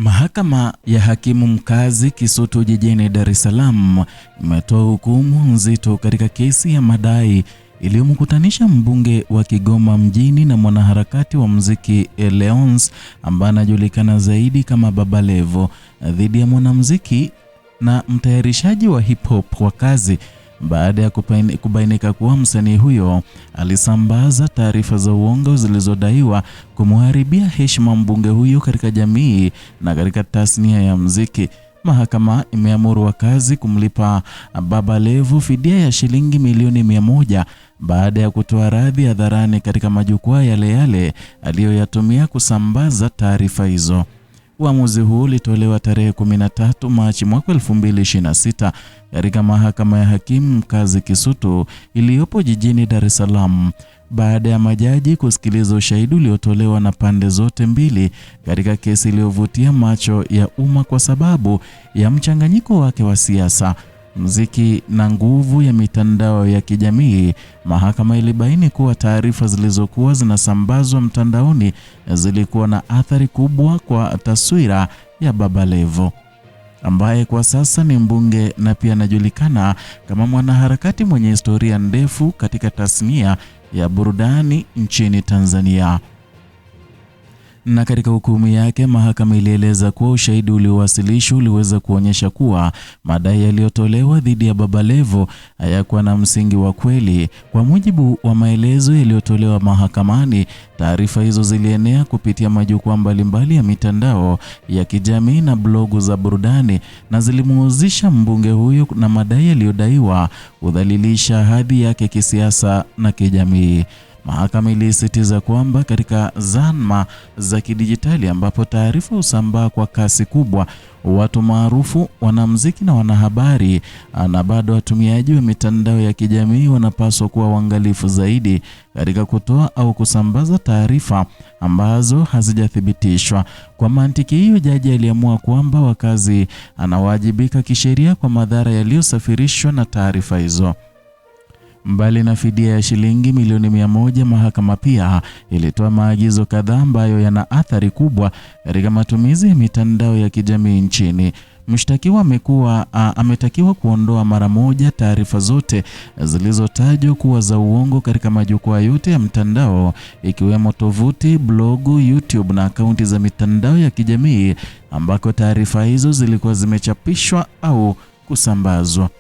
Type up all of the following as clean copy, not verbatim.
Mahakama ya Hakimu Mkazi Kisutu jijini Dar es Salaam imetoa hukumu nzito katika kesi ya madai iliyomkutanisha mbunge wa Kigoma mjini na mwanaharakati wa muziki Leonce ambaye anajulikana zaidi kama Baba Levo dhidi ya mwanamuziki na mtayarishaji wa hip hop Wakazi baada ya kubainika kuwa msanii huyo alisambaza taarifa za uongo zilizodaiwa kumharibia heshima mbunge huyo katika jamii na katika tasnia ya muziki. Mahakama imeamuru Wakazi kumlipa Baba Levo fidia ya shilingi milioni 100 baada ya kutoa radhi hadharani katika majukwaa yale aliyoyatumia kusambaza taarifa hizo. Uamuzi huu ulitolewa tarehe 13 Machi mwaka 2026 katika Mahakama ya Hakimu Mkazi Kisutu iliyopo jijini Dar es Salaam baada ya majaji kusikiliza ushahidi uliotolewa na pande zote mbili katika kesi iliyovutia macho ya umma kwa sababu ya mchanganyiko wake wa siasa, muziki na nguvu ya mitandao ya kijamii. Mahakama ilibaini kuwa taarifa zilizokuwa zinasambazwa mtandaoni zilikuwa na athari kubwa kwa taswira ya Baba Levo, ambaye kwa sasa ni mbunge na pia anajulikana kama mwanaharakati mwenye historia ndefu katika tasnia ya burudani nchini Tanzania. Na katika hukumu yake, mahakama ilieleza kuwa ushahidi uliowasilishwa uliweza kuonyesha kuwa madai yaliyotolewa dhidi ya Baba Levo hayakuwa na msingi wa kweli. Kwa mujibu wa maelezo yaliyotolewa mahakamani, taarifa hizo zilienea kupitia majukwaa mbalimbali ya mitandao ya kijamii na blogu za burudani na zilimuhusisha mbunge huyo na madai yaliyodaiwa kudhalilisha hadhi yake kisiasa na kijamii. Mahakama ilisisitiza kwamba katika zama za kidijitali ambapo taarifa husambaa kwa kasi kubwa, watu maarufu, wanamuziki na wanahabari na bado watumiaji wa mitandao ya kijamii wanapaswa kuwa waangalifu zaidi katika kutoa au kusambaza taarifa ambazo hazijathibitishwa. Kwa mantiki hiyo, jaji aliamua kwamba Wakazi anawajibika kisheria kwa madhara yaliyosafirishwa na taarifa hizo. Mbali na fidia ya shilingi milioni 100, mahakama pia ilitoa maagizo kadhaa ambayo yana athari kubwa katika matumizi ya mitandao ya kijamii nchini. Mshtakiwa ametakiwa kuondoa mara moja taarifa zote zilizotajwa kuwa za uongo katika majukwaa yote ya mtandao, ikiwemo tovuti, blogu, YouTube na akaunti za mitandao ya kijamii ambako taarifa hizo zilikuwa zimechapishwa au kusambazwa.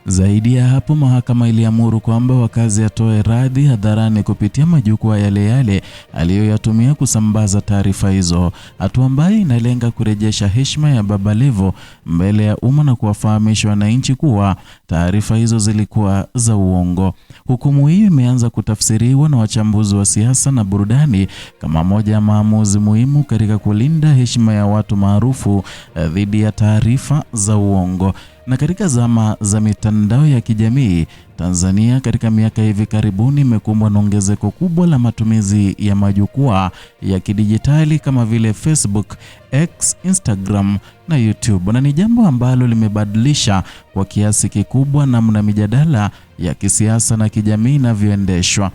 Zaidi ya hapo, mahakama iliamuru kwamba Wakazi atoe radhi hadharani kupitia majukwaa yale aliyoyatumia kusambaza taarifa hizo, hatua ambayo inalenga kurejesha heshima ya Baba Levo mbele ya umma na kuwafahamisha wananchi kuwa taarifa hizo zilikuwa za uongo. Hukumu hii imeanza kutafsiriwa na wachambuzi wa siasa na burudani kama moja ya maamuzi muhimu katika kulinda heshima ya watu maarufu dhidi ya taarifa za uongo. Na katika zama za mitandao ya kijamii, Tanzania katika miaka hivi karibuni imekumbwa na ongezeko kubwa la matumizi ya majukwaa ya kidijitali kama vile Facebook, X, Instagram na YouTube, na ni jambo ambalo limebadilisha kwa kiasi kikubwa namna mijadala ya kisiasa na kijamii inavyoendeshwa.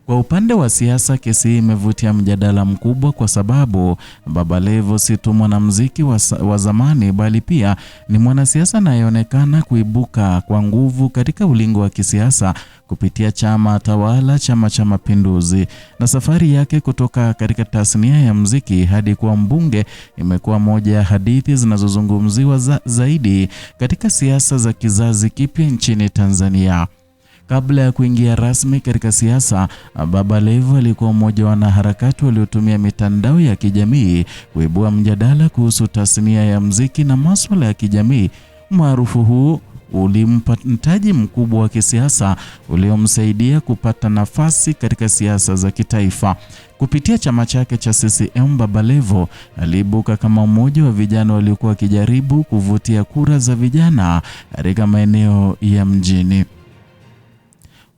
Kwa upande wa siasa, kesi hii imevutia mjadala mkubwa kwa sababu Baba Levo si tu mwanamuziki wa zamani bali pia ni mwanasiasa anayeonekana kuibuka kwa nguvu katika ulingo wa kisiasa kupitia chama tawala, Chama cha Mapinduzi. Na safari yake kutoka katika tasnia ya muziki hadi kuwa mbunge imekuwa moja ya hadithi zinazozungumziwa zaidi katika siasa za kizazi kipya nchini Tanzania. Kabla ya kuingia rasmi katika siasa, Baba Levo alikuwa mmoja wa wanaharakati waliotumia mitandao ya kijamii kuibua mjadala kuhusu tasnia ya muziki na masuala ya kijamii. Maarufu huu ulimpa mtaji mkubwa wa kisiasa uliomsaidia kupata nafasi katika siasa za kitaifa. Kupitia chama chake cha CCM, Baba Levo aliibuka kama mmoja wa vijana waliokuwa wakijaribu kuvutia kura za vijana katika maeneo ya mjini.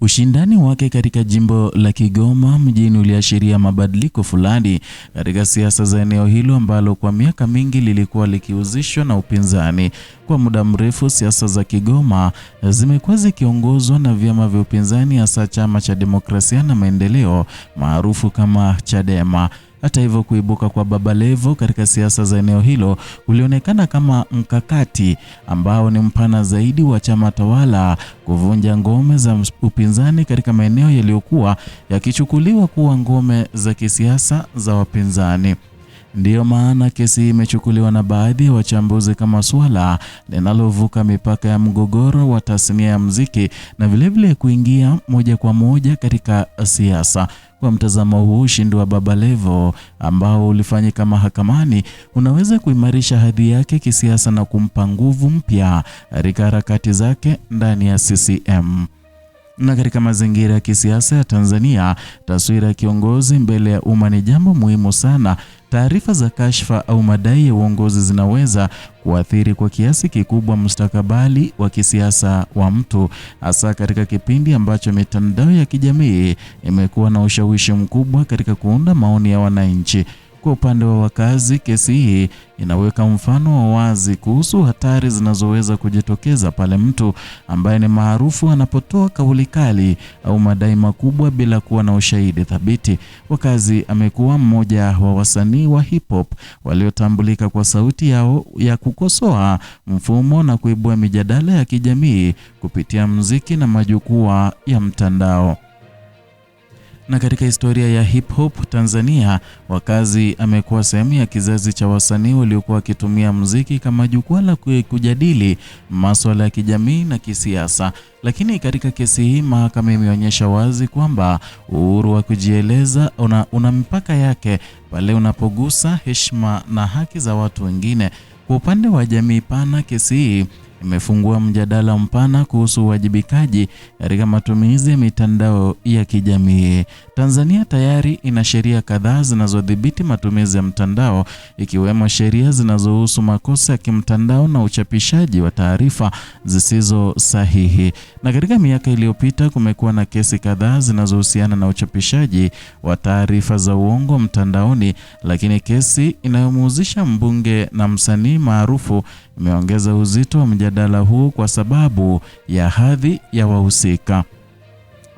Ushindani wake katika jimbo la Kigoma mjini uliashiria mabadiliko fulani katika siasa za eneo hilo ambalo kwa miaka mingi lilikuwa likihusishwa na upinzani. Kwa muda mrefu, siasa za Kigoma zimekuwa zikiongozwa na vyama vya upinzani, hasa Chama cha Demokrasia na Maendeleo maarufu kama Chadema. Hata hivyo, kuibuka kwa Baba Levo katika siasa za eneo hilo ulionekana kama mkakati ambao ni mpana zaidi wa chama tawala kuvunja ngome za upinzani katika maeneo yaliyokuwa yakichukuliwa kuwa ngome za kisiasa za wapinzani. Ndiyo maana kesi hii imechukuliwa na baadhi ya wachambuzi kama swala linalovuka mipaka ya mgogoro wa tasnia ya muziki na vilevile kuingia moja kwa moja katika siasa. Kwa mtazamo huu, ushindi wa Baba Levo ambao ulifanyika mahakamani unaweza kuimarisha hadhi yake kisiasa na kumpa nguvu mpya katika harakati zake ndani ya CCM. Na katika mazingira ya kisiasa ya Tanzania, taswira ya kiongozi mbele ya umma ni jambo muhimu sana. Taarifa za kashfa au madai ya uongozi zinaweza kuathiri kwa kiasi kikubwa mustakabali wa kisiasa wa mtu, hasa katika kipindi ambacho mitandao ya kijamii imekuwa na ushawishi mkubwa katika kuunda maoni ya wananchi. Kwa upande wa wakazi, kesi hii inaweka mfano wa wazi kuhusu hatari zinazoweza kujitokeza pale mtu ambaye ni maarufu anapotoa kauli kali au madai makubwa bila kuwa na ushahidi thabiti. Wakazi amekuwa mmoja wa wasanii wa hip hop waliotambulika kwa sauti yao ya kukosoa mfumo na kuibua mijadala ya kijamii kupitia muziki na majukwaa ya mtandao. Na katika historia ya hip hop Tanzania, Wakazi amekuwa sehemu ya kizazi cha wasanii waliokuwa wakitumia muziki kama jukwaa la kujadili masuala ya kijamii na kisiasa. Lakini katika kesi hii, mahakama imeonyesha wazi kwamba uhuru wa kujieleza una mipaka yake pale unapogusa heshima na haki za watu wengine. Kwa upande wa jamii pana, kesi hii imefungua mjadala mpana kuhusu uwajibikaji katika matumizi ya mitandao ya kijamii. Tanzania tayari ina sheria kadhaa zinazodhibiti matumizi ya mtandao, ikiwemo sheria zinazohusu makosa ya kimtandao na uchapishaji wa taarifa zisizo sahihi. Na katika miaka iliyopita kumekuwa na kesi kadhaa zinazohusiana na uchapishaji wa taarifa za uongo mtandaoni, lakini kesi inayomhusisha mbunge na msanii maarufu imeongeza uzito wa mjadala huu kwa sababu ya hadhi ya wahusika.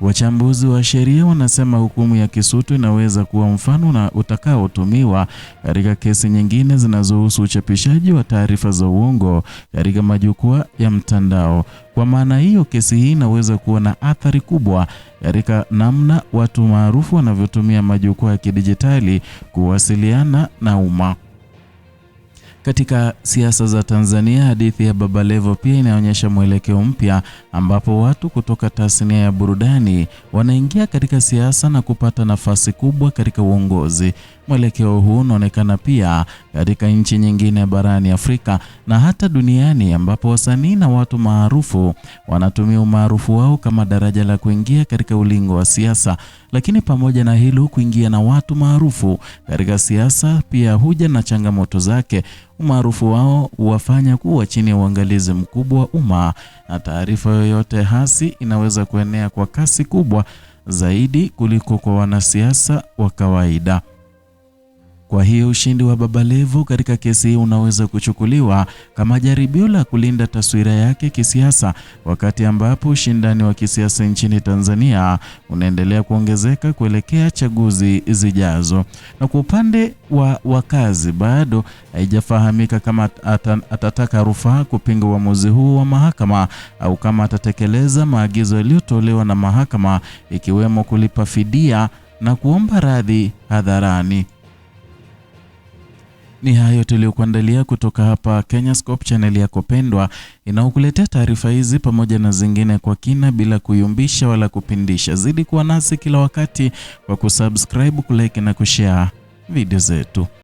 Wachambuzi wa sheria wanasema hukumu ya Kisutu inaweza kuwa mfano na utakaotumiwa katika kesi nyingine zinazohusu uchapishaji wa taarifa za uongo katika majukwaa ya mtandao. Kwa maana hiyo, kesi hii inaweza kuwa na athari kubwa katika namna watu maarufu wanavyotumia majukwaa ya kidijitali kuwasiliana na umma. Katika siasa za Tanzania, hadithi ya Baba Levo pia inaonyesha mwelekeo mpya ambapo watu kutoka tasnia ya burudani wanaingia katika siasa na kupata nafasi kubwa katika uongozi. Mwelekeo huu unaonekana pia katika nchi nyingine barani Afrika na hata duniani, ambapo wasanii na watu maarufu wanatumia umaarufu wao kama daraja la kuingia katika ulingo wa siasa. Lakini pamoja na hilo, kuingia na watu maarufu katika siasa pia huja na changamoto zake. Umaarufu wao huwafanya kuwa chini ya uangalizi mkubwa wa umma, na taarifa yoyote hasi inaweza kuenea kwa kasi kubwa zaidi kuliko kwa wanasiasa wa kawaida. Kwa hiyo ushindi wa Baba Levo katika kesi hii unaweza kuchukuliwa kama jaribio la kulinda taswira yake kisiasa, wakati ambapo ushindani wa kisiasa nchini Tanzania unaendelea kuongezeka kuelekea chaguzi zijazo. Na kwa upande wa wakazi, bado haijafahamika kama atataka rufaa kupinga uamuzi huu wa mahakama au kama atatekeleza maagizo yaliyotolewa na mahakama, ikiwemo kulipa fidia na kuomba radhi hadharani. Ni hayo tuliyokuandalia kutoka hapa Kenyascope, channel yako pendwa inayokuletea taarifa hizi pamoja na zingine kwa kina bila kuyumbisha wala kupindisha. Zidi kuwa nasi kila wakati kwa kusubscribe, kulike na kushare video zetu.